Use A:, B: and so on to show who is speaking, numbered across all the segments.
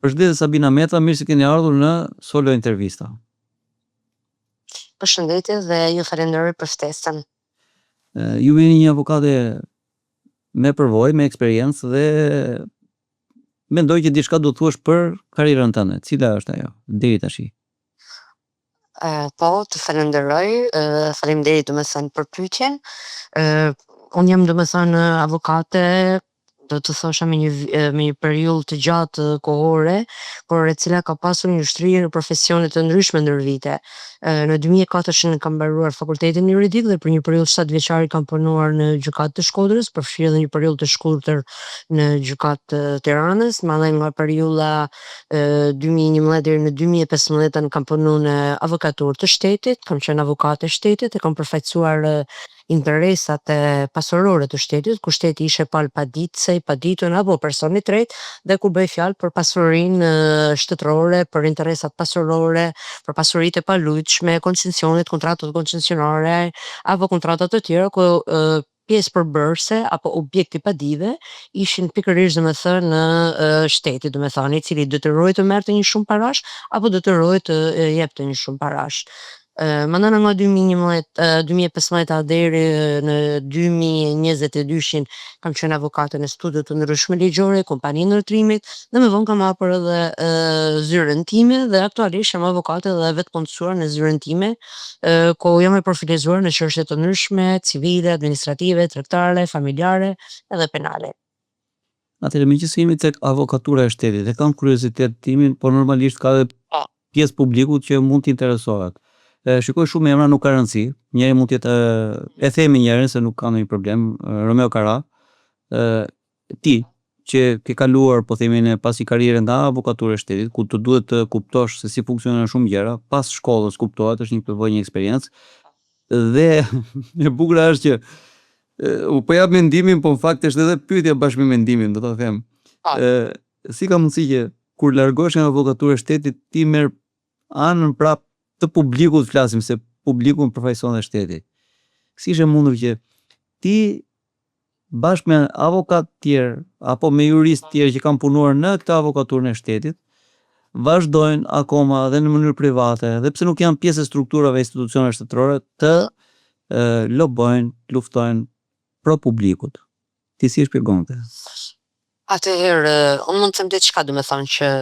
A: Përshëndetje Sabina Meta, mirë se keni ardhur në Solo Intervista.
B: Përshëndetje dhe ju falenderoj për ftesën.
A: Ju jeni një avokate me përvojë, me eksperiencë dhe mendoj që diçka do thuash për karrierën tënde. Cila është ajo deri tash?
B: Po, të falenderoj, faleminderit domethënë për pyetjen. Unë jam domethënë avokate, do të thosha me një periudhë të gjatë kohore, por e cila ka pasur një ushtrirje në profesione të ndryshme ndër vite. Në 2004 kam mbaruar fakultetin juridik dhe për një periudhë 7 vjeçare kam punuar në gjykatë të Shkodrës, përfshirë edhe një periudhë të shkurtër në gjykatë të Tiranës, mandej nga periudha 2011 deri në 2015 kam punuar në avokatuar të shtetit, kam qenë avokate e shtetit e kam përfaqësuar interesat e pasurore të shtetit, ku shteti ishte palë paditëse, paditën apo personi tretë, dhe ku bëj fjalë për pasurinë shtetërore, për interesat pasurore, për pasuritë e palujtshme, koncesionit, kontratat koncesionare apo kontratat të tjera ku pjesë përbërëse apo objekti padive ishin pikërisht domethënë në shteti, domethënë i cili detyrohej të merrte një shumë parash apo detyrohej të jepte një shumë parash. Mandana nga 2015 deri në 2022 kam qenë avokate në studio të ndryshme ligjore, kompani ndërtrimit dhe më vonë kam hapur edhe zyrën time dhe aktualisht jam avokate dhe vetëpunësuar në zyrën time, ku jam e profilizuar në çështje të ndryshme, civile, administrative, tregtare, familjare edhe penale.
A: Atëherë meqenëse jemi tek avokatura e shtetit, e kam kuriozitet timin, por normalisht ka edhe pjesë publikut që mund të interesohet. Shikoj shumë emra, nuk ka rëndësi. Njëri mund të jetë, e themi njërin se nuk ka ndonjë problem, Romeo Kara. Ti që ke kaluar, po themi ne, pasi karrierën nga avokatura e shtetit, ku të duhet të kuptosh se si funksionojnë shumë gjëra, pas shkollës kuptohet, është një përvojë, një eksperiencë. Dhe e bukur është që u po jap mendimin, po në fakt është edhe pyetje bashkë me mendimin, do ta them. Si ka mundësi që kur largohesh nga avokatura e shtetit, ti merr anën prap të publikut, flasim se publiku përfaqëson dhe shteti. Si është e mundur që ti bashkë me avokat tjerë apo me juristë tjerë që kanë punuar në këtë avokaturën e shtetit, vazhdojnë akoma dhe në mënyrë private, dhe pse nuk janë pjesë e strukturave institucione shtetërore, të lobojnë, luftojnë pro publikut. Ti si e shpjegonte?
B: Atëherë, unë mund të them diçka, domethënë që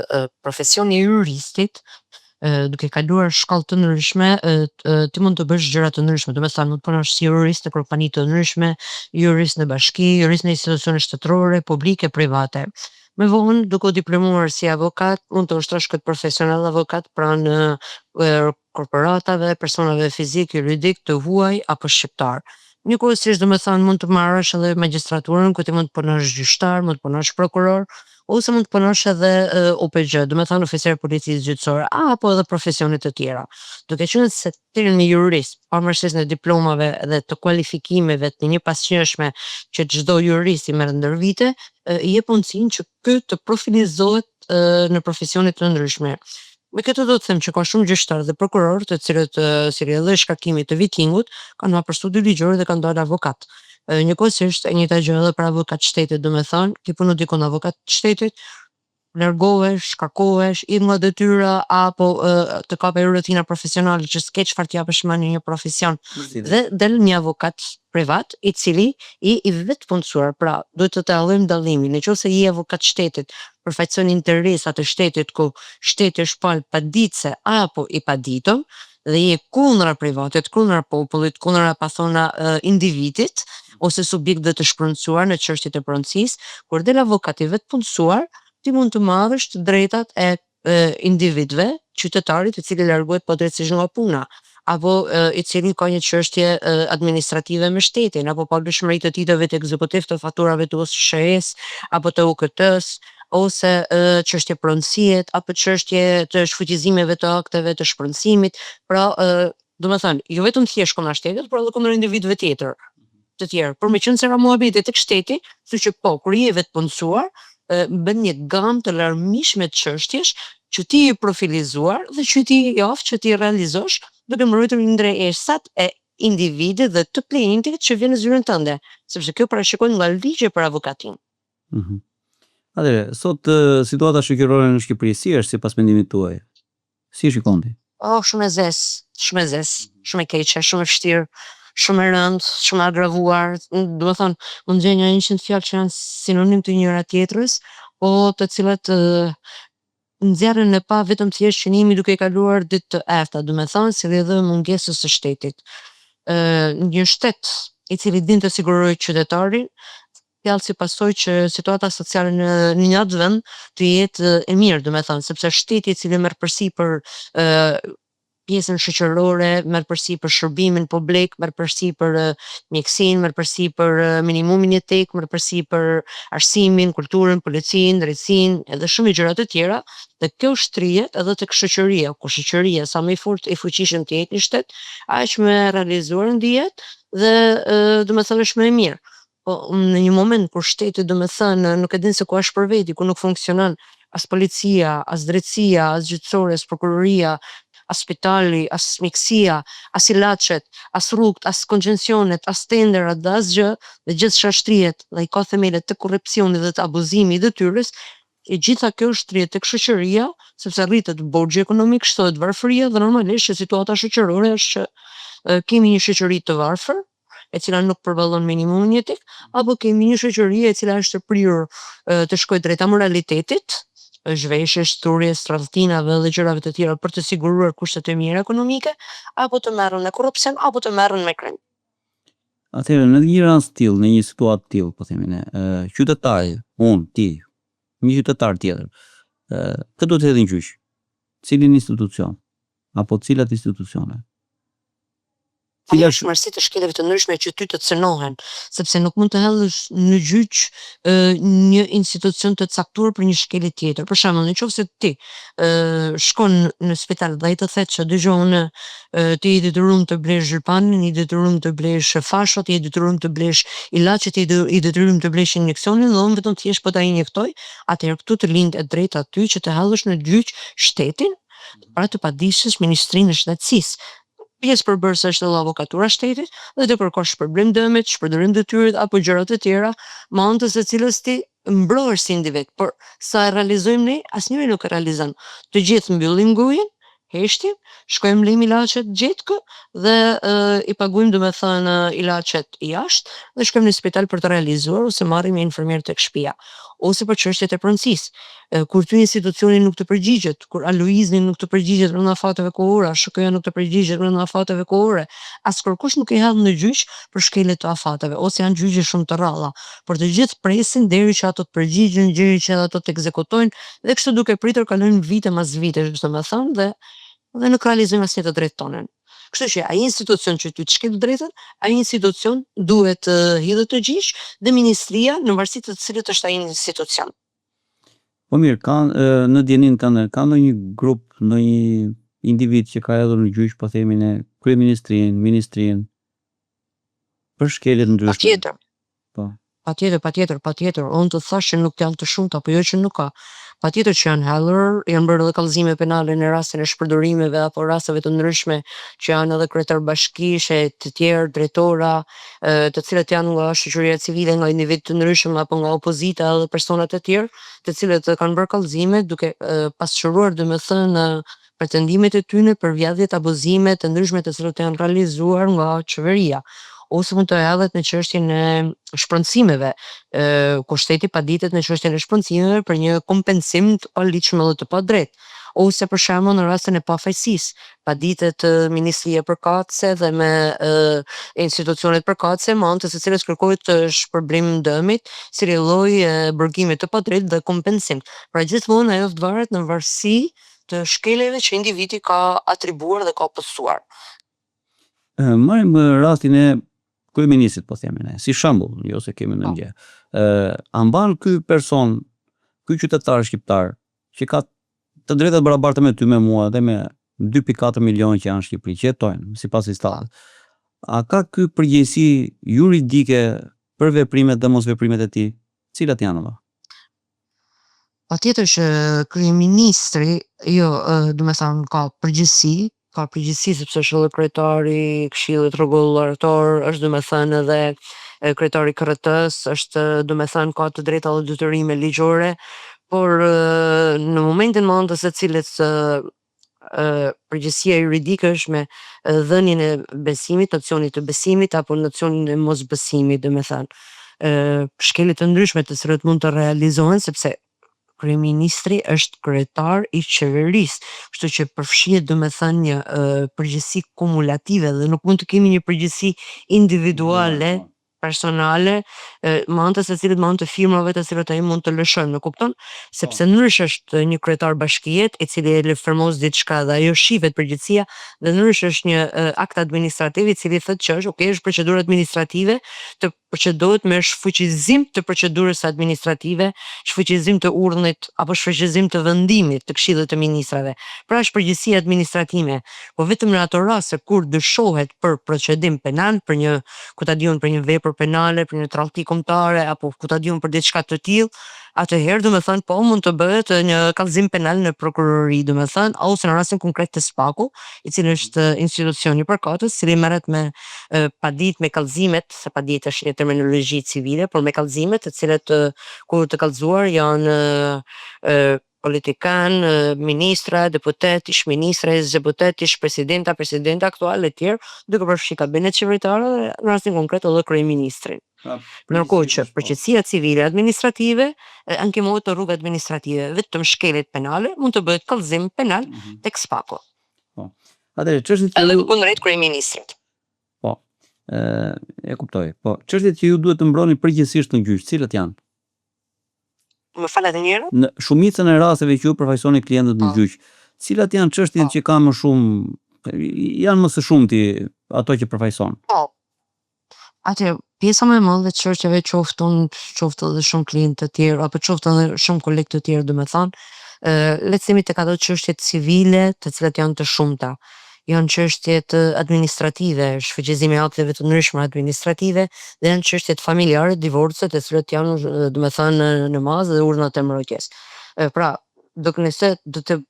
B: profesioni i juristit duke kaluar shkallë të ndryshme, ti mund të bësh gjëra të ndryshme, domethënë mund të punosh si jurist në kompani të ndryshme, jurist në bashki, jurist në institucione shtetërore, publike, private. Më vonë, duke u diplomuar si avokat, mund të ushtrosh këtë profesion edhe avokat pranë korporatave, personave fizik, juridik, të huaj apo shqiptar. Njëkohësisht domethënë mund të marrësh edhe magjistraturën, ku ti mund të punosh gjyqtar, mund të punosh prokuror, ose mund të punosh edhe OPG, domethënë oficer policisë gjyqësore, apo edhe profesione të tjera. Duke qenë se ti je një jurist, pavarësisht në diplomave dhe të kualifikimeve të njëpasqyrshme që çdo jurist i merr ndër vite, i jep mundësinë që ky të profilizohet në profesione të ndryshme. Me këtë do të them që ka shumë gjyqtarë dhe prokurorë të cilët si rrjedhë shkarkimit të vitingut kanë hapur studi ligjore dhe kanë dalë avokat. Njëkohësisht e njëjta gjë edhe për avokat shtetit, domethënë, ti punon dikon avokat shtetit, largohesh, shkarkohesh, idh nga detyra apo të kapë rutina profesionale që s'ke çfarë t'japësh më në një profesion. Dhe del një avokat privat i cili i vetëpunësuar, pra duhet të tallojmë dallimin. Nëse je avokat shtetit, përfaqëson interesat e shtetit ku shteti është palë paditëse apo i paditëm, dhe je kundra privatit, kundra popullit, kundra pathona individit ose subjektëve të shpronësuar në çështjet e pronësisë, kur del avokati vetëpunësuar, ti mund të marrësh të drejtat e individëve, qytetarit i cili largohet padrejtësisht nga puna, apo i cili ka një çështje administrative me shtetin, apo paluajtshmëri të titujve të ekzekutiv të faturave të USSHE-s apo të UKT-s, ose çështje pronësie, apo çështje të shfuqizimeve të akteve të shpronësimit. Pra, domethënë, jo vetëm thjesht kundër shtetit, por edhe kundër individëve të tjerë. Por meqenëse ka muhabeti tek shteti, siç që po, kur je vetëpunësuar, bën një gamë të larmishme të çështjesh që ti je profilizuar dhe që ti javë që ti realizosh duke mbrojtur interesat e individit dhe të klientit që vjen në zyrën tënde, sepse kjo parashikohet nga ligji për avokatin.
A: Atëre, sot situata shoqërore në Shqipëri si është sipas mendimit tuaj? Si e shikon ti?
B: Shumë e zezë, shumë e zezë, shumë e keqe, shumë e vështirë, shumë e rëndë, shumë e agravuar. Do të thonë, mund të gjej një 100 fjalë që janë sinonim të njëra tjetrës, po të cilat nxjerrin e pa vetëm thjesht qënimi duke i kaluar ditë të errta, do të thonë, si edhe mungesës së shtetit. Një shtet i cili din të sigurojë qytetarin, sjell si pasojë që situata sociale në një atë vend të jetë e mirë, do të thonë, sepse shteti i cili merr përsipër pjesën shoqërore, merr përsipër shërbimin publik, merr përsipër mjekësinë, merr përsipër minimumin jetik, merr përsipër arsimin, kulturën, policinë, drejtsinë, edhe shumë gjëra të tjera, dhe kjo shtrihet edhe tek shoqëria, ku shoqëria sa më i fortë e fuqishëm të jetë një shtet, aq më e realizuar ndihet dhe domethënë është më e mirë. Po në një moment kur shteti domethënë nuk e din se ku është për veti, ku nuk funksionon as policia, as drejtësia, as gjyqësore, as prokuroria, as spitali, as mjekësia, as ilaçet, as rrugët, as koncesionet, as tenderat dhe asgjë, dhe gjithçka shtrihet dhe i ka themelet të korrupsionit dhe të abuzimit i detyrës, e gjitha kjo shtrihet tek shoqëria, sepse rritet borxhi ekonomik, shtohet varfëria dhe normalisht që situata shoqërore është që kemi një shoqëri të varfër, e cila nuk përballon minimumin jetik, apo kemi një shoqëri e cila është e prirur të shkojë drejt amoralitetit, zhveshjes, turjes, tradhtinave dhe gjërave të tjera për të siguruar kushtet e mira ekonomike, apo të merren me korrupsion, apo të merren me krim.
A: Atëherë në një rast tillë, në një situatë tillë, po themi ne, qytetari, unë, ti, një qytetar tjetër, kë do të hedhë në gjyq? Cilin institucion? Apo cilat institucione?
B: Ajo është marrësi të shkeleve të ndryshme që ty të cënohen, sepse nuk mund të hedhësh në gjyq një institucion të caktuar për një shkelje tjetër. Për shembull, nëse ti shkon në spital dhe ai të thotë që dëgjoj unë ti je i detyruar të blesh zhirpanin, je i detyruar të blesh fashot, je i detyruar të blesh ilaçet, je i detyruar të blesh injeksionin dhe unë vetëm thjesht po ta injektoj, atëherë këtu të lind e drejta ty që të hedhësh në gjyq shtetin, pra të paditshës Ministrinë e Shëndetësisë. Pjesë përbërëse është edhe avokatura shtetit dhe të kërkosh shpërblim dëmit, shpërdorim detyrit apo gjëra të tjera, me anë të së cilës ti mbrohesh si individ, por sa e realizojmë ne, asnjëri nuk e realizon. Të gjithë mbyllim gojën, heshtim, shkojmë lejmë ilaçet gjetkë dhe i paguajmë domethënë ilaçet jashtë dhe shkojmë në spital për të realizuar ose marrim një infermier tek shtëpia ose për çështjet e pronësisë. Kur ty institucioni nuk të përgjigjet, kur Aloizni nuk të përgjigjet brenda fateve kohore, SHK-ja nuk të përgjigjet brenda fateve kohore, as kërkush nuk i hedh në gjyq për shkelje të afateve, ose janë gjyqe shumë të rralla, por të gjithë presin deri që ato të përgjigjen, deri që ato të ekzekutojnë dhe kështu duke pritur kalojnë vite mas vitesh, domethënë dhe nuk realizojmë asnjë të drejtë tonën. Kështu që ai institucion që ty të shkel drejtën, ai institucion duhet hidhet të gjyq dhe ministria në varësi të cilit është ai institucion.
A: Po mirë, në djenin ka ndonjë grup, ndonjë individ që ka hedhur në gjyq, po themi ne, kryeministrinë, ministrinë, për shkelje të ndryshme.
B: Patjetër.
A: Po.
B: Patjetër. Unë të thash që nuk janë të shumta, apo jo që nuk ka. Patjetër që janë hedhur, janë bërë edhe kallëzime penale në rastin e shpërdorimeve apo rasteve të ndryshme që janë edhe kryetar bashkishe, të tjerë drejtora, të cilët janë nga shoqëria civile, nga individ të ndryshëm apo nga opozita edhe persona të tjerë, të cilët kanë bërë kallëzime duke pasqyruar domethënë pretendimet e tyre për vjedhjet, abuzime të ndryshme të cilat janë realizuar nga qeveria. Ose mund të hedhet në çështjen e shpronësimeve, ku shteti paditet në çështjen e shpronësimeve për një kompensim të paligjshëm dhe të padrejtë. Ose për shembull në rastin e pafajësisë, paditet ministria e përkatëse dhe me institucionet përkatëse, me anë të së cilës kërkohet shpërblim dëmit, si lloj burgimi të padrejtë dhe kompensim. Pra gjithmonë ajo varet në varësi të shkeljeve që individi ka atribuar dhe ka postuar.
A: Marrim rastin e kryeministit, po themi ne, si shembull, jo se kemi në gjë. A mban ky person, ky qytetar shqiptar, që ka të drejtat barabarta me ty, me mua dhe me 2.4 milionë që janë në Shqipëri, që jetojnë sipas listatës. A ka ky përgjegjësi juridike për veprimet dhe mosveprimet e tij? Cilat janë ato?
B: Patjetër që kryeministri, domethënë ka përgjegjësi sepse është edhe kryetari i Këshillit Rregullator, është domethënë edhe kryetari i KRT-s, është domethënë ka të drejta dhe detyrime ligjore, por në momentin më anë të secilës përgjegjësia juridike është me dhënien e besimit, nocionit të besimit apo nocionin e mosbesimit, domethënë shkelje të ndryshme të cilat mund të realizohen sepse kryeministri është kryetar i qeverisë, kështu që përfshihet domethënë një përgjegjësi kumulative dhe nuk mund të kemi një përgjegjësi individuale personale me anë të secilit me anë të firmave të cilat ai mund të lëshojmë, më kupton? Sepse ndryshe është një kryetar bashkie i cili e firmos diçka dhe ajo shihet përgjegjësia dhe ndryshe është një akt administrativ i cili thotë që është procedurë administrative të procedohet me shfuqizim të procedurës administrative, shfuqizim të urdhnit apo shfuqizim të vendimit të Këshillit të Ministrave. Pra është përgjegjësi administrative, po vetëm në ato raste kur dyshohet për procedim penal, për një ku ta diun për një vepër penale, për një tradhti kombëtare apo ku ta diun për diçka të tillë, atëherë domethënë po mund të bëhet një kallëzim penal në prokurori domethënë ose në rastin konkret të SPAK-u, i cili është institucioni i përkatës, i cili merret me padit me kallëzimet, se padit është një terminologji civile, por me kallëzimet të cilat kur të kallëzuar janë politikan, ministra, deputet, ish ministra, deputet, ish presidenta aktuale e tjerë, duke përfshi kabinet qeveritare dhe në rastin konkret edhe kryeministrin. Ndërkohë që përgjegjësia civile administrative ankemohet në rrugë administrative, vetëm shkeljet penale mund të bëhet kallëzim penal tek SPAK-u.
A: Po. Atëherë çështjet
B: Edhe kundrejt kryeministrit.
A: Po. E kuptoj. Po, çështjet që ju duhet të mbroni përgjithsisht në gjyq, cilat janë?
B: Më fal atë njëherë?
A: Në shumicën e rasteve që ju përfaqësoni klientët në gjyq, cilat janë çështjet që kanë më shumë janë më së shumti ato që përfaqëson?
B: Po. Atë pjesa më e madhe e çështjeve qoftë edhe shumë klientë të tjerë apo qoftë edhe shumë kolegë të tjerë domethënë, le të themi tek ato çështjet civile, të cilat janë të shumta. Janë çështjet administrative, shfuqizimi i akteve të ndryshme administrative dhe janë çështjet familjare, divorcet, të cilat janë domethënë në mazë dhe urdhnat e mbrojtjes. Pra, do të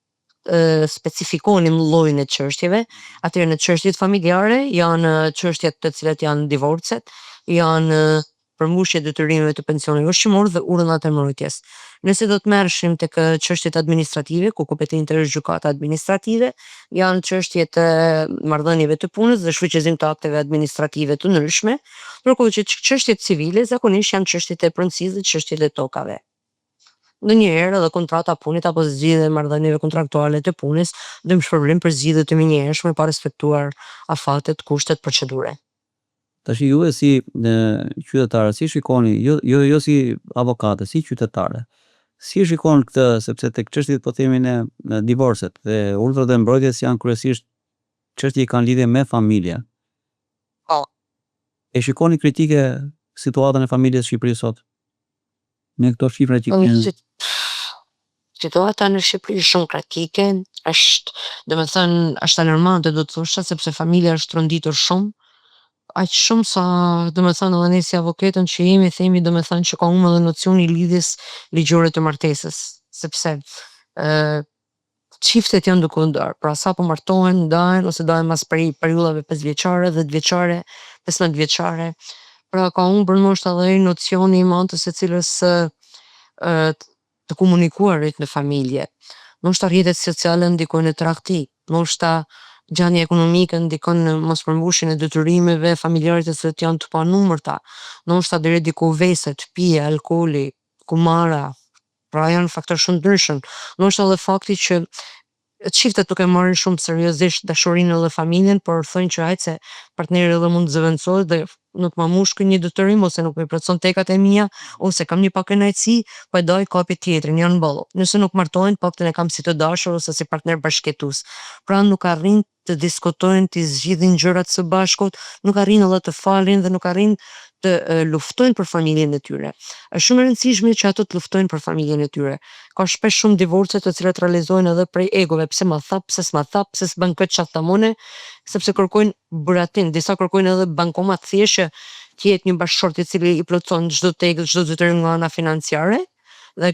B: specifikonim llojin e çështjeve, atëherë në çështjet familjare janë çështjet të cilat janë divorcet, janë përmbushje detyrimeve të pensionit ushqimor dhe urdhnat e mbrojtjes. Nëse do të merreshim tek çështjet administrative, ku kompetente është gjykata administrative, janë çështjet e marrëdhënieve të punës dhe shfuqizim të akteve administrative të ndryshme, ndërkohë që çështjet civile zakonisht janë çështjet e pronësisë dhe çështjet e tokave. Ndonjëherë edhe kontrata punit apo zgjidhja e marrëdhënieve kontraktuale të punës dëm shpërblim për zgjidhje të menjëhershme pa respektuar afatet, kushtet, procedure.
A: Tash juve si qytetare, si shikoni, jo si avokate, si qytetare. Si shikon këtë, sepse tek çështjet po themi ne divorcet dhe urdhrat e mbrojtjes janë kryesisht çështje që kanë lidhje me familjen.
B: Po.
A: E shikoni kritike situatën e familjes në Shqipëri sot? Me këto shifra që kanë.
B: Situata në Shqipëri është shumë kritike, është alarmante do të thosha sepse familja është tronditur shumë. Aq shumë sa domethënë edhe ne si avokatën që jemi themi domethënë që ka humbur edhe nocioni i lidhjes ligjore të martesës, sepse çiftet janë duke u ndarë, pra sapo martohen, ndahen ose ndahen pas periudhave 5 vjeçare, 10 vjeçare, 15 vjeçare. Pra ka humbur ndoshta edhe nocioni i madh të secilës të komunikuarit në familje. Ndoshta rrjetet sociale ndikojnë në tradhti, ndoshta gjendja ekonomike ndikon në mospërmbushjen e detyrimeve familjarë të cilët janë të panumërta, ndoshta deri diku veset, pije, alkooli, kumara, pra janë faktorë shumë ndryshëm. Ndoshta edhe fakti që çiftet nuk e marrin shumë seriozisht dashurinë dhe familjen, por thonë që hajt se partneri edhe mund të zëvendësohet dhe nuk ma mush një detyrim ose nuk më plotson tekat e mia ose kam një pak kënaqësi, po e doj kapi tjetrin, janë bollo. Nëse nuk martohen, paktën e kam si të dashur ose si partner bashkëtues. Pra nuk arrin të diskutojnë, të zgjidhin gjërat së bashkut, nuk arrin edhe të falin dhe nuk arrin të luftojnë për familjen e tyre. Është shumë e rëndësishme që ato të luftojnë për familjen e tyre. Ka shpesh shumë divorce të cilat realizohen edhe prej egove, pse ma tha, pse s'ma tha, pse s'bën këtë çfarë thamone, sepse kërkojnë buratin, disa kërkojnë edhe bankomat thjesht që të jetë një bashkëshort i cili i plotson çdo tegë, çdo detyrim nga ana financiare dhe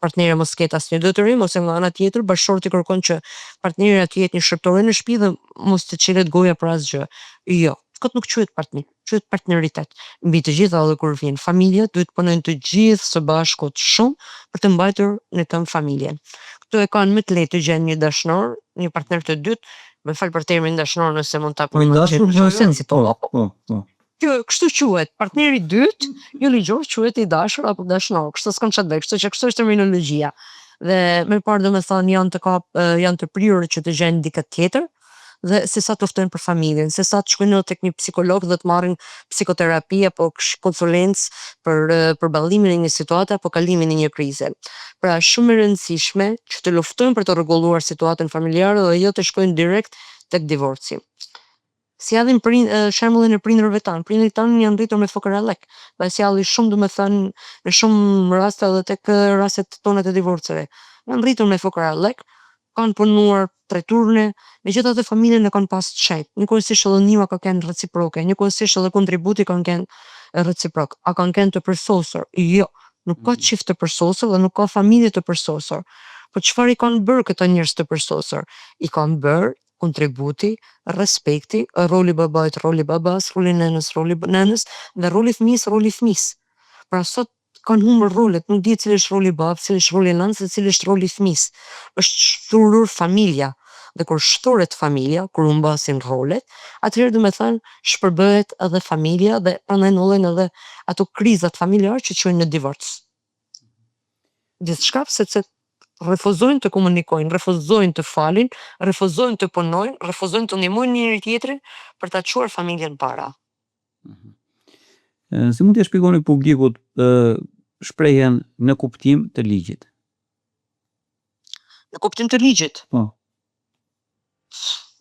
B: partneri mos ketë asnjë detyrim ose nga ana tjetër bashkëshorti kërkon që partneri të jetë një shërptor në shtëpi dhe mos të çelet goja për asgjë. Jo, kot nuk quhet partner, quhet partneritet. Mbi të gjitha edhe kur vjen familja, duhet punojnë të gjithë së bashku shumë për të mbajtur në tëm familjen. Këtu e kanë më të lehtë të gjenë një dashnor, një partner të dytë, më fal për termin dashnor nëse mund ta përmendim.
A: Po.
B: Kështu quhet, partneri i dytë, jo ligjor quhet i dashur apo dashnor. Kështu s'kam çfarë të bëj, kështu që kështu është terminologjia. Dhe më parë domethënë janë të prirur që të gjejnë dikë tjetër dhe se sa të ftojnë për familjen, se sa të shkojnë tek një psikolog dhe të marrin psikoterapi apo konsulencë për përballimin e një situate apo kalimin e një krize. Pra shumë e rëndësishme që të luftojnë për të rregulluar situatën familjare dhe jo të shkojnë direkt tek divorci. Sjallim shembullin e prindërve tanë. Prindërit tanë janë rritur me fokarallëk. Dhe sjalli shumë domethënë në shumë raste edhe tek rastet tona të divorceve. Janë rritur me fokarallëk, kanë punuar 3 turne, megjithatë familjen e kanë pas çejt. Njëkohësisht edhe ndihma ka qenë reciproke, njëkohësisht edhe kontributi kanë qenë reciprok. A kanë qenë të përsosur? Jo, nuk ka çift të përsosur dhe nuk ka familje të përsosur. Po çfarë i kanë bërë këta njerëz të përsosur? I kanë bërë kontributi, respekti, roli babait, roli babas, roli nënës, roli nënës, dhe roli fëmijës. Pra sot kanë humbur rolet, nuk di cili është roli babës, cili është roli nënës, dhe cili është roli fëmijës. Është shturur familja. Dhe kur shtoret familja, kur humbasin rolet, atëherë domethënë shpërbëhet edhe familja dhe prandaj ndodhen edhe ato krizat familjare që quhen në divorc. Gjithçka sepse refuzojnë të komunikojnë, refuzojnë të falin, refuzojnë të punojnë, refuzojnë të ndihmojnë njëri tjetrin për ta çuar familjen para.
A: Si mund t'ia shpjegoni publikut shprehjen në kuptim të ligjit?
B: Në kuptim të ligjit?
A: Po.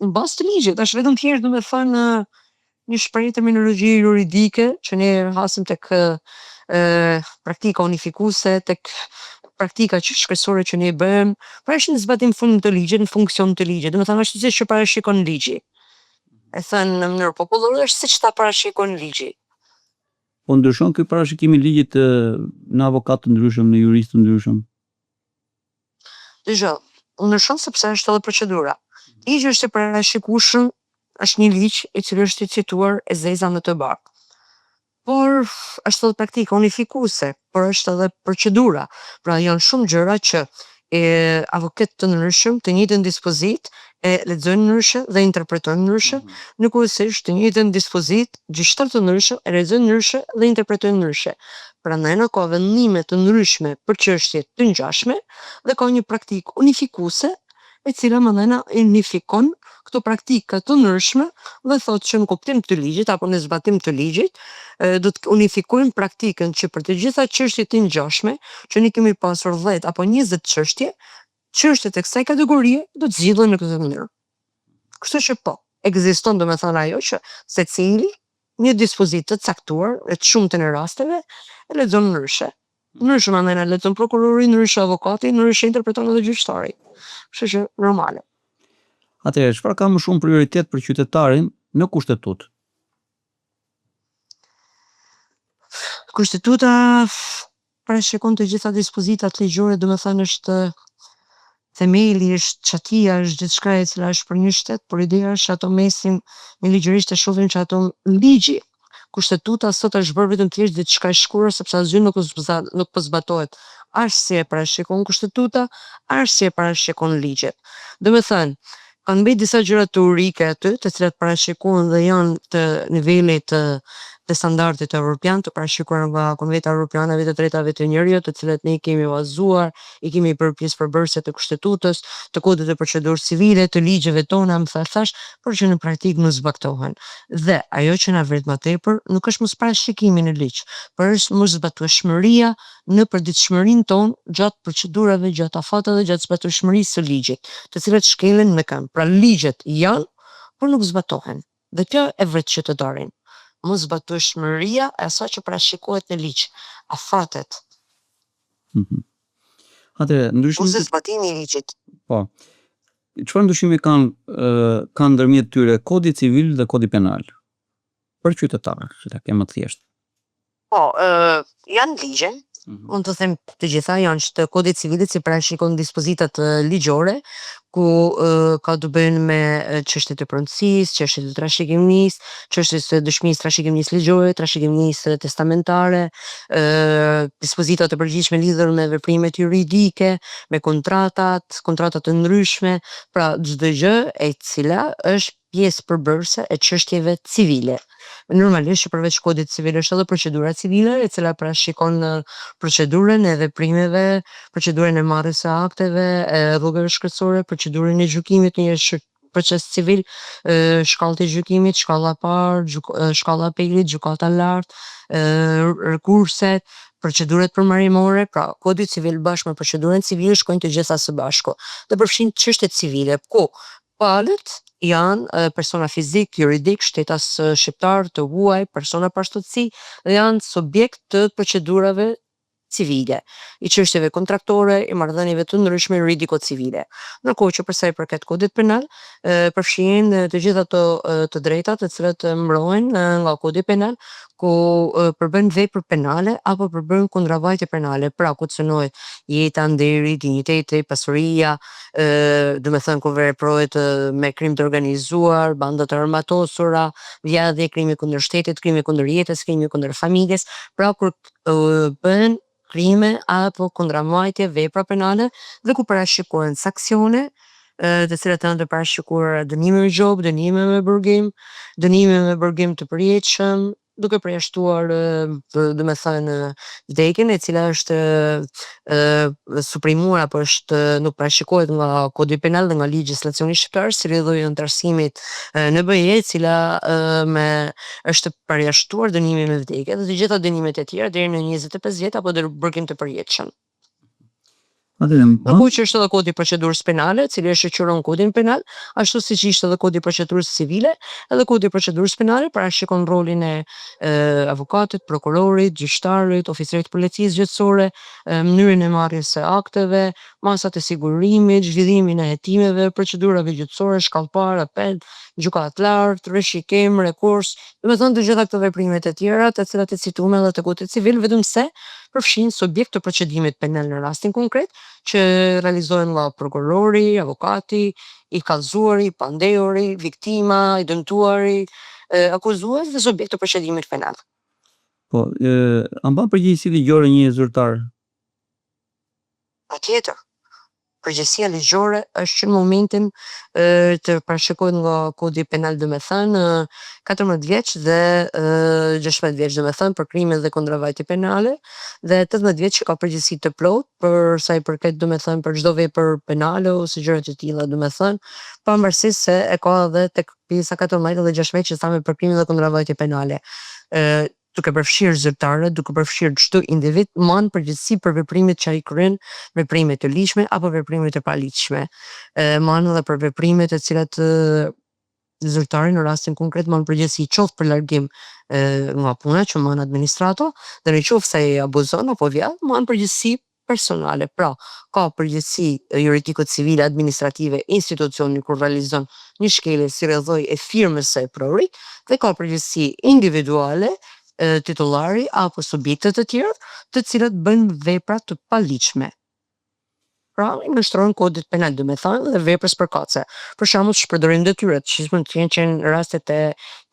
B: Në bazë të ligjit, është vetëm thjesht domethënë një shprehje terminologjie juridike që ne hasim tek praktika unifikuese, tek praktika shkresore që ne bëjmë, pra është në zbatim fund të ligjit, në funksion të ligjit. Domethënë është siç e parashikon ligji. E thënë në mënyrë popullore është siç ta parashikon ligji.
A: Po ndryshon ky parashikim i ligjit në avokat të ndryshëm, në jurist të ndryshëm?
B: Dëgjoj, ndryshon sepse është edhe procedura. Ligji është i parashikueshëm, është një ligj i cili është i cituar e zeza në të barë. Por është edhe praktika unifikuese, por është edhe procedura. Pra janë shumë gjëra që avokat të ndryshëm të njëjtën dispozitë e lexojnë ndryshe dhe interpretojnë ndryshe, njëkohësisht të njëjtën dispozitë gjyqtar të ndryshëm e lexojnë ndryshe dhe interpretojnë ndryshe. Prandaj në ka vendime të ndryshme për çështje të ngjashme dhe ka një praktikë unifikuese e cila mandena unifikon këto praktika të ndryshme dhe thotë që në kuptim të ligjit apo në zbatim të ligjit do të unifikojmë praktikën që për të gjitha çështjet të ngjashme që ne kemi pasur 10 apo 20 çështje, çështjet e kësaj kategorie do të zgjidhen në këtë mënyrë. Kështu që po, ekziston domethënë ajo që secili një dispozitë të caktuar e të shumtën e rasteve e lexon ndryshe. Ndryshe mandena lexon prokurori, ndryshe avokati, ndryshe interpreton edhe gjyqtari. Kështu që normale.
A: Atëherë, çfarë ka më shumë prioritet për qytetarin në kushtetutë?
B: Kushtetuta parashikon të gjitha dispozitat ligjore, domethënë është themeli, është çatia, është gjithçka e cila është për një shtet, por ideja është ato mesin me ligjërisht të shohim që ato ligji. Kushtetuta sot është bërë vetëm thjesht diçka e shkruar sepse asgjë nuk po zbatohet. As si e parashikon kushtetuta, as si e parashikon ligjet. Domethënë, kanë mbet disa gjëra teorike aty, të cilat parashikohen dhe janë të nivelit të standardit evropian, të parashikuar nga Konventa Evropiane e të Drejtave të Njerëzit, të cilat ne i kemi bazuar, i kemi bërë pjesë përbërëse të kushtetutës, të kodit të procedurës civile, të ligjeve tona, më thash, por që në praktikë nuk zbatohen. Dhe ajo që na vret më tepër nuk është mos parashikimi në ligj, por është mos zbatueshmëria në përditshmërinë tonë gjatë procedurave, gjatë afateve, gjatë zbatueshmërisë së ligjit, të cilat shkelen në këmbë. Pra ligjet janë, por nuk zbatohen. Dhe kjo e vret qytetarin. Mos zbatueshmëria e asaj që parashikohet në ligj. Afatet.
A: Atëherë, ndryshimi
B: Ose zbatimi i ligjit.
A: Po. Çfarë ndryshimi kanë ndërmjet tyre kodi civil dhe kodi penal? Për qytetarët, që ta kemë më thjesht.
B: Po, janë ligje. Unë të them të gjitha janë që kodi civilit si parashikon dispozitat ligjore, ku ka të bëjnë me çështjet e pronësisë, çështjet e trashëgimisë, çështjes së dëshmisë trashëgimisë ligjore, trashëgimisë testamentare, dispozita të përgjithshme lidhur me veprimet juridike, me kontratat të ndryshme, pra çdo gjë e cila është pjesë përbërëse e çështjeve civile. Normalisht që përveç kodit civil është edhe procedura civile, e cila parashikon procedurën e veprimeve, procedurën e marrjes së akteve, e rrugëve shkërcore, procedurën e gjykimit në një proces civil, shkallët e gjykimit, shkalla e parë, shkalla e apelit, gjykata e lartë, rekurset, procedurat përmarimore, pra kodi civil bashkë me procedurën civile shkojnë të gjitha së bashku dhe përfshin çështjet civile, ku palët janë persona fizik, juridik, shtetas shqiptar, të huaj, persona pashtotsi dhe janë subjekt të procedurave civile, i çështjeve kontraktore, i marrëdhënieve të ndryshme juridiko-civile. Ndërkohë që për sa i përket kodit penal, përfshihen të gjitha ato të drejtat të cilat mbrohen nga kodi penal, ku përbën vepër penale apo përbën kundravajtje penale, pra ku cënohet jeta, nderi, dinjiteti, pasuria, do të thënë kur veprohet me krim të organizuar, banda të armatosura, vjedhje, krimi kundër shtetit, krimi kundër jetës, krimi kundër familjes, pra kur bëhen krime apo kundërmbajtje vepra penale dhe ku parashikohen sanksione, të cilat janë të parashikuara dënimi me gjob, dënimi me burgim, dënimi me burgim të përjetshëm, duke përjashtuar do të thënë vdekjen e cila është suprimuar apo është nuk parashikohet nga kodi penal dhe nga legjislacioni shqiptar si rrjedhoi antarësimit në BE, e cila është përjashtuar dënimi me vdekje dhe të gjitha dënimet e tjera deri në 25 vjet apo deri burgim të përjetshëm. Ndërkohë që është edhe kodi i procedurës penale, cili e shoqëron kodin penal, ashtu siç ishte edhe kodi i procedurës civile, edhe kodi i procedurës penale parashikon rolin e avokatit, prokurorit, gjyqtarit, oficerit të policisë gjyqësore, mënyrën e marrjes së akteve, masat e sigurimit, zhvillimin e hetimeve, procedurave gjyqësore, shkallpar, apel, gjykatë lartë, rishikim, rekurs, do të thonë të gjitha këto veprimet e tjera, të cilat e cituam edhe te kodi civil, vetëm se përfshin subjekt të procedimit penal në rastin konkret, që realizohen nga prokurori, avokati, i kallëzuari, pandehuri, viktima, i dëmtuari, akuzues dhe subjekt të procedimit penal.
A: Po, a mban përgjegjësi ligjore një zyrtar?
B: Patjetër. Përgjegjësia ligjore është që në momentin të parashikohet nga kodi penal, do të thënë 14 vjeç dhe 16 vjeç, do të thënë për krime dhe kundërvajtje penale dhe 18 vjeç që ka përgjegjësi të plotë për sa i përket, do të thënë për çdo vepër penale ose gjëra të tilla, do të thënë, pavarësisht se e ka edhe tek pjesa 14 dhe 16 që thamë për krime dhe kundërvajtje penale. Duke përfshirë zyrtarët, duke përfshirë çdo individ, mban përgjegjësi për veprimet që ai kryen, veprime të ligjshme apo veprime të paligjshme. Mban edhe për veprimet të cilat zyrtari në rastin konkret mban përgjegjësi qoftë për largim nga puna që mban administrato, dhe nëse ai abuzon apo vjedh, mban përgjegjësi personale. Pra, ka përgjegjësi juridiko-civile, administrative, institucioni kur realizon një shkelje si rrjedhoi e firmës së prokurorit dhe ka përgjegjësi individuale titullari apo subjektet të tjerë të cilat bëjnë vepra të paligjshme. Pra, i nështrohen kodit penal, do të thënë, dhe veprës përkatëse. Për shembull, shpërdorim detyrat, që mund të jenë rastet e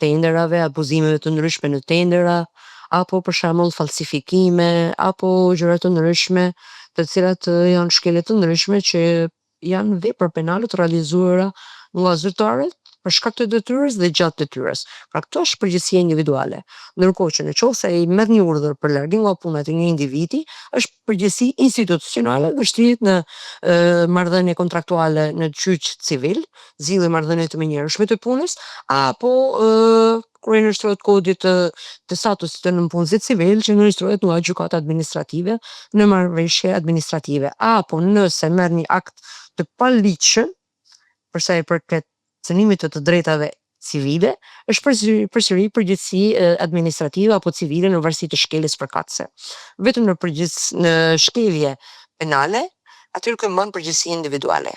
B: tenderave, abuzimeve të ndryshme në tendera, apo për shembull falsifikime, apo gjëra të ndryshme, të cilat janë shkelje të ndryshme që janë vepra penale të realizuara nga zyrtarët për shkak të detyrës dhe gjatë detyrës. Pra këto është përgjegjësia individuale. Ndërkohë që nëse ai merr një urdhër për largim nga puna të një individi, është përgjegjësi institucionale, dhe shtrihet në marrëdhënie kontraktuale në gjyq civil, zgjidhje marrëdhënie të menjëhershme të punës, apo kur i nështrohet kodit të statusit të nënpunësit civil, që nështrohet nga gjykata administrative në marrëveshje administrative, apo nëse merr një akt të paligjshëm për sa i përket cënimit të drejtave civile, është përsëri përgjegjësi administrative apo civile në varësi të shkeljes përkatëse. Vetëm në shkelje penale, aty ku mban përgjegjësi individuale.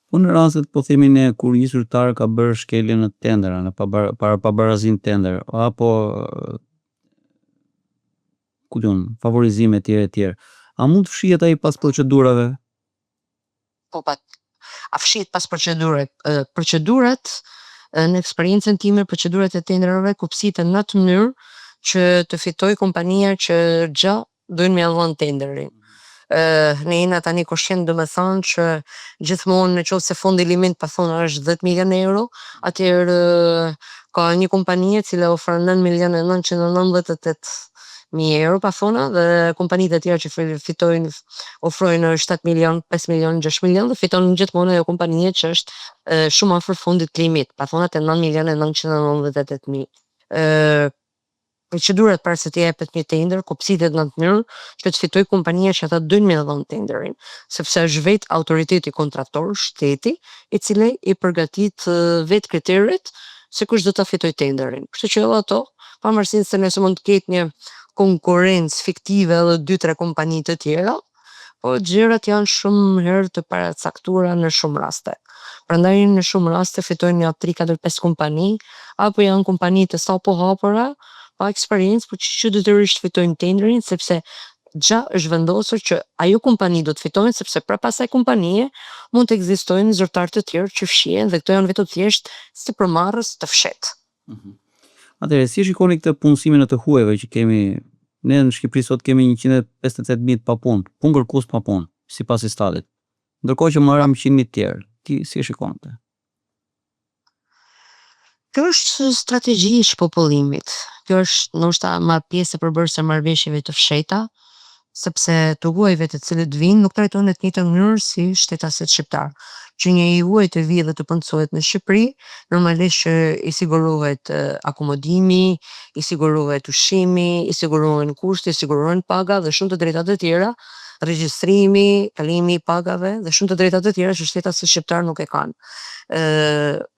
A: Po në rastet, po themi ne, kur një zyrtar ka bërë shkelje në tendera, në pabarazim tender, apo ku diun, favorizime etj, a mund të fshihet ai pas procedurave?
B: Po a fshihet pas procedurat në eksperiencën time, procedurat e tenderave kupsiten në atë mënyrë që të fitoj kompania që gja dojnë me dhënë tenderin. Ne jena tani koshqen do me thonë që gjithmonë në qovë se fondi limit pa thonë është 10 milion euro, atëherë ka një kompanie cila ofron 9.998.000 euro pa thona dhe kompanitë e tjera që fitojnë ofrojnë 7 milion, 5 milion, 6 milion dhe fiton gjithmonë ajo kompanie që është shumë afër fundit limit, pa thona te 9.998.000. Procedurat para se të jepet një tender kupsitet në atë mënyrë që të fitoj kompania që ata dojnë me dhënë tenderin, sepse është vetë autoriteti kontraktor, shteti, i cili i përgatit vetë kriteret se kush do ta fitoj tenderin. Kështu që edhe ato, pavarësisht se nëse mund të ketë një konkurrencë fiktive edhe 2-3 kompani të tjera, po gjërat janë shumë herë të paracaktuara në shumë raste. Prandaj në shumë raste fitojnë një 3-4-5 kompani, apo janë kompani të sapo hapura, pa eksperiencë, por që detyrisht fitojnë tenderin, sepse gja është vendosur që ajo kompani do të fitojnë, sepse përpas asaj kompanie mund të ekzistojnë zyrtar të tjerë që fshihen dhe këto janë vetëm thjesht si përmarrës të fshet.
A: Atëherë, si shikoni këtë punësimin e të huajve që kemi, ne në Shqipëri sot kemi 158.000 pa punë, punë kërkues pa punë, sipas Statit. Ndërkohë që marram 100.000 tjerë. Ti si e shikon këtë?
B: Kjo është strategji e shpopullimit. Kjo është ndoshta marrë pjesë e përbërëse marrëveshjeve të fsheta, sepse të huajve të cilët vinë nuk trajtohen në të njëjtën mënyrë si shtetasit shqiptar. Që një i huaj të vijë dhe të punësohet në Shqipëri, normalisht që i sigurohet akomodimi, i sigurohet ushqimi, i sigurohen kushte, i sigurohen paga dhe shumë të drejta të tjera, regjistrimi, kalimi i pagave dhe shumë të drejta të tjera që shtetasit shqiptar nuk e kanë.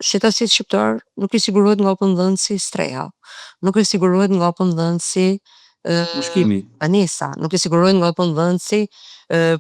B: Shtetasit shqiptar nuk i sigurohet nga opëndhënësi streha, nuk i sigurohet nga opëndhënësi
A: Ushqimi.
B: banesa, nuk i sigurohet nga opëndhënësi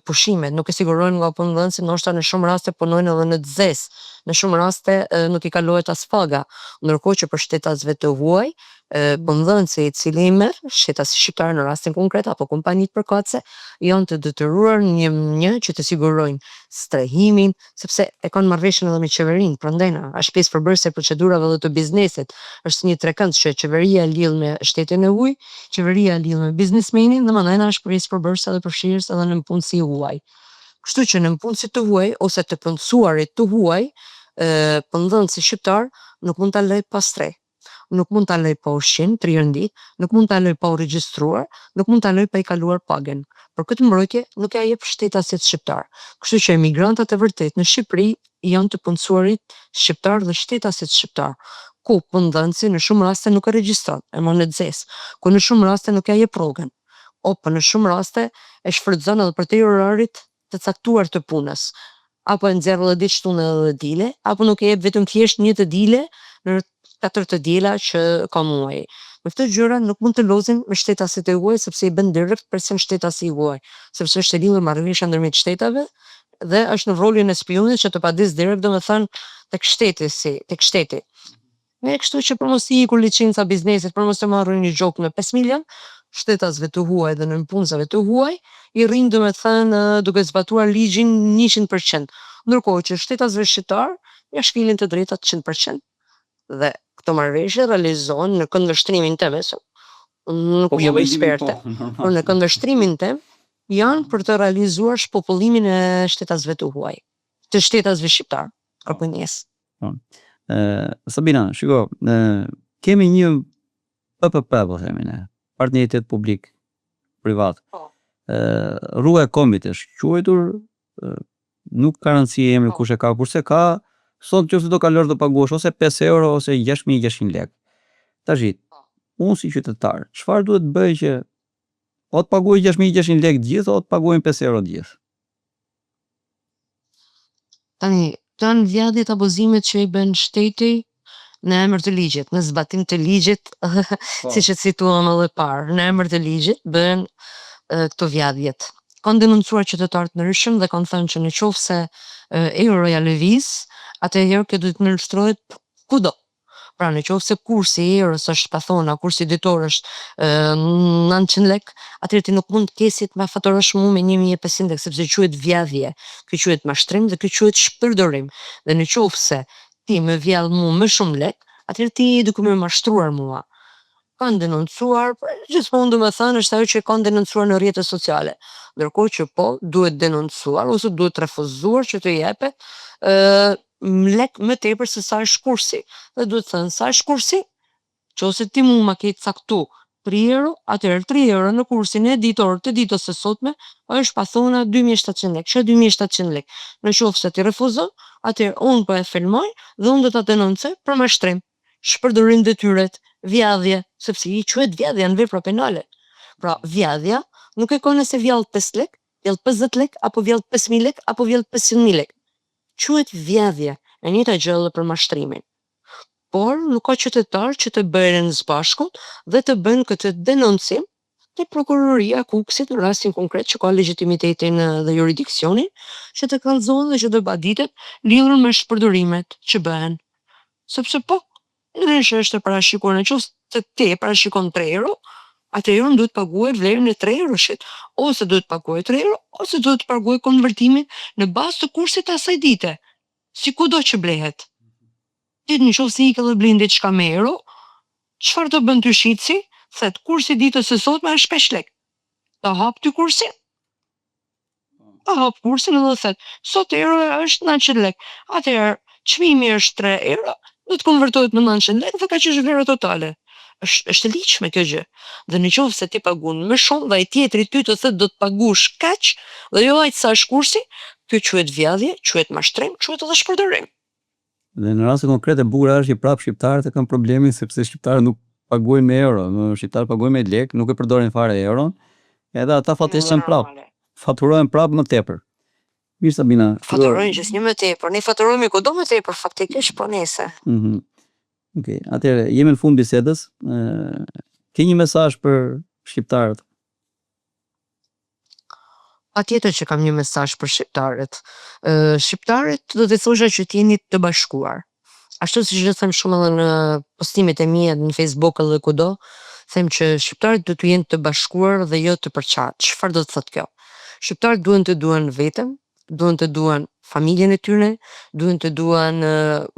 B: pushimet, nuk i sigurohen nga opëndhënësi, ndoshta në shumë raste punojnë edhe në të zezë, në shumë raste nuk i kalohet as paga, ndërkohë që për shtetasve të huaj, pëndhënësi i cili i merr, shetasi shqiptar në rastin konkret apo kompanitë përkatëse, janë të detyruar një që të sigurojnë strehimin, sepse e kanë marrëveshjen edhe me qeverinë, prandaj është pjesë përbërëse e procedurave dhe të biznesit. Është një trekënd që qeveria lidh me shtetin e huaj, qeveria lidh me biznesmenin dhe mandej është pjesë përbërëse edhe përfshirës edhe në punësi huaj. Kështu që në punësi të huaj ose të punësuarit të huaj, pëndhënësi shqiptar nuk mund ta lej pa streh. Nuk mund ta lej pa ushqim 3 herë në ditë, nuk mund ta lej pa u regjistruar, nuk mund ta lej pa i kaluar pagën. Për këtë mbrojtje nuk ja jep shtetasit shqiptar. Kështu që emigrantat e vërtet në Shqipëri janë të punësuarit shqiptar dhe shtetasit shqiptar, ku pëndhënësi në shumë raste nuk e regjistron, e mon në zezë, ku në shumë raste nuk ja jep rrogën, apo në shumë raste e shfrytëzon edhe për te orarit të caktuar të punës, apo e nxjerr edhe ditë shtunë edhe dile, apo nuk e jep vetëm thjesht një të dile në 4 të diela që ka muaj. Me këtë gjëra nuk mund të lozin me shtetasit e huaj sepse i bën direkt presion shtetasi i huaj, sepse është e lidhur marrëveshja ndërmjet shtetave dhe është në rolin e spionit që të padis direkt domethënë tek shteti. Me kështu që për mos i ikur licenca biznesit, për mos të marrë një gjok me 5 milion, shtetasve të huaj dhe në punësave të huaj, i rrinë domethënë duke zbatuar ligjin 100%, ndërkohë që shtetasve shqiptar ja shkilin të drejtat 100%. Dhe këto marrëveshje realizohen në këndvështrimin tim, nuk jam eksperte, por në këndvështrimin tim janë për të realizuar shpopullimin e shtetasve të huaj, të shtetasve shqiptar, apunjes.
A: Sabina, shiko, kemi një PPP, po themi ne, partneritet publik privat. Rruga e Kombit është quajtur, nuk ka rëndësi emri kush e ka, kurse ka sot nëse do kalosh do paguash ose 5 euro ose 6.600 lekë. Tash, unë si qytetar, çfarë duhet bëj që o të paguaj 6.600 lekë gjithë o të paguajnë 5 euro gjithë?
B: Tani, këto janë vjedhjet abuzimet që i bën shteti në emër të ligjit, në zbatim të ligjit, siç e cituam edhe parë, në emër të ligjit bën këto vjedhjet. Kanë denoncuar qytetarë të ndryshëm dhe kanë thënë që nëse euroja lëviz, atëherë kjo duhet të ndërshtrohet kudo. Pra nëse kursi i erës është pa thona, kursi ditor është 900 lek, atëherë ti nuk mund të kesit me fatorosh mu me 1500 lek, sepse quhet vjedhje, ky quhet mashtrim dhe ky quhet shpërdorim. Dhe nëse ti më vjedh mu më shumë lek, atëherë ti duke më mashtruar mua. Kanë denoncuar, gjithmonë domethënë është ajo që kanë denoncuar në rrjetet sociale. Ndërkohë që po, duhet denoncuar ose duhet refuzuar që të jepet lek më tepër se sa është kursi. Dhe duhet thënë sa është kursi, që ose ti mu ma ke caktu 3 euro, atëherë 3 euro në kursin e ditor të ditës së sotme është pa thona 2700 lek. Që 2700 lek. Nëse ti refuzon, atëherë unë po e filmoj dhe unë do ta denoncoj për mashtrim, shpërdorim detyret, vjedhje, sepse i quhet vjedhja në vepra penale. Pra vjedhja nuk e ka nëse vjedh 5 lek, vjedh 50 lek, apo vjedh 5000 lek, apo vjedh 500.000 lek. Quhet vjedhje, e njëjta gjë edhe për mashtrimin. Por nuk ka qytetar që të bëjnë së bashku dhe të bëjnë këtë denoncim te prokuroria e Kukësit në rastin konkret që ka legjitimitetin dhe jurisdiksionin, që të kallëzohen dhe që të baditet lidhur me shpërdorimet që bëhen. Sepse po, ndryshe është e parashikuar nëse ti e parashikon 3 euro, atëherë unë duhet paguaj vlerën e 3 euroshit, ose duhet paguaj 3 euro, ose duhet paguaj konvertimin në bazë të kursit të asaj dite, si kudo që blehet. Ti nëse i ke dhe blen diçka me euro, çfarë do bën ty shitsi? Thet kursi ditës së sotme është 5 lek. Ta hap ty kursin? Ta hap kursin edhe thet, sot euro është 900 lek. Atëherë çmimi është 3 euro, do të konvertohet në 900 lek dhe ka që është vlera totale. Është e ligjshme kjo gjë. Dhe nëse ti pagun më shumë dhe ai tjetri ty të thotë do të pagush kaq dhe jo aq sa është kursi, kjo quhet vjedhje, quhet mashtrim, quhet edhe shpërdorim.
A: Dhe në raste konkrete bukur është që prapë shqiptarët e kanë problemin sepse shqiptarët nuk paguajnë me euro, shqiptarët paguajnë me lek, nuk e përdorin fare euron, edhe ata fatesën prapë. Faturohen prapë më tepër. Mirë Sabina.
B: Faturojnë gjithnjë më tepër. Ne faturojmë kudo më tepër faktikisht, po nese.
A: Okej, atëherë jemi në fund bisedës. Ke një mesazh për shqiptarët?
B: Patjetër që kam një mesazh për shqiptarët. Shqiptarët do të thosha që të jeni të bashkuar. Ashtu siç e them shumë edhe në postimet e mia në Facebook edhe kudo, them që shqiptarët duhet të jenë të bashkuar dhe jo të përçartë. Çfarë do të thotë kjo? Shqiptarët duhen të duan veten, duhen të duan familjen e tyre, duhen të duan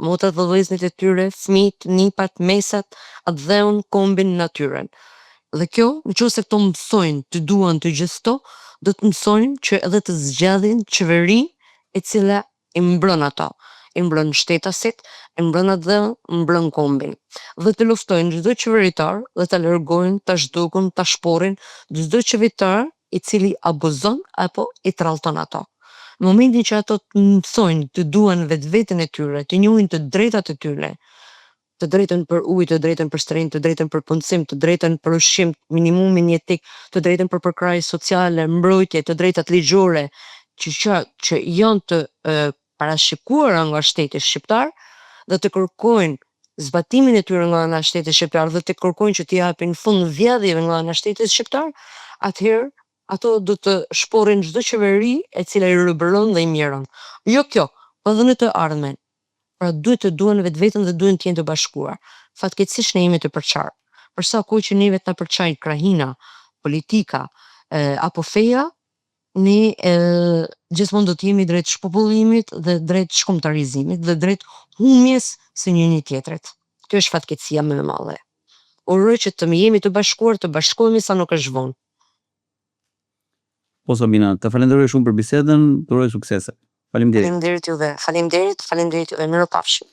B: motrat dhe vëllezërit e tyre, fëmijët, nipat, mesat, atë dheun, kombin, natyrën. Dhe kjo, nëse këto mësojnë të duan të gjithë këto, do të mësojnë që edhe të zgjidhin qeveri e cila i mbron ato. I mbron shtetasit, i mbron atë dheun, mbron kombin. Dhe të luftojnë çdo qeveritar dhe ta largojnë, ta zhdukun, ta shporin çdo qeveritar i cili abuzon apo i trallton ato. Në momentin që ato të mësojnë të duan vetveten e tyre, të njohin të drejtat e tyre, të drejtën për ujë, të drejtën për shtrenjtë, të drejtën për punësim, të drejtën për ushqim, minimumin jetik, të drejtën për përkrahje sociale, mbrojtje, të drejtat ligjore, që janë të parashikuara nga shteti shqiptar dhe të kërkojnë zbatimin e tyre nga ana e shtetit shqiptar dhe të kërkojnë që t'i japin fund vjedhjeve nga ana e shtetit shqiptar, atëherë ato do të shporin çdo qeveri e cila i rrëbëron dhe i mjeron. Jo kjo, po edhe në të ardhmen. Pra duhet të duan vetveten dhe duhen të jenë të bashkuar. Fatkeqësisht ne jemi të përçartë. Për sa kohë që neve ta përçajnë krahina, politika apo feja, ne gjithmonë do të jemi drejt shpopullimit dhe drejt shkumtarizimit dhe drejt humjes së njëri tjetrit. Kjo është fatkeqësia më e madhe. Uroj që të jemi të bashkuar, të bashkohemi sa nuk është vonë.
A: Po Sabina, të falenderoj shumë për bisedën, të uroj suksese. Faleminderit.
B: Faleminderit juve, mirupafshim.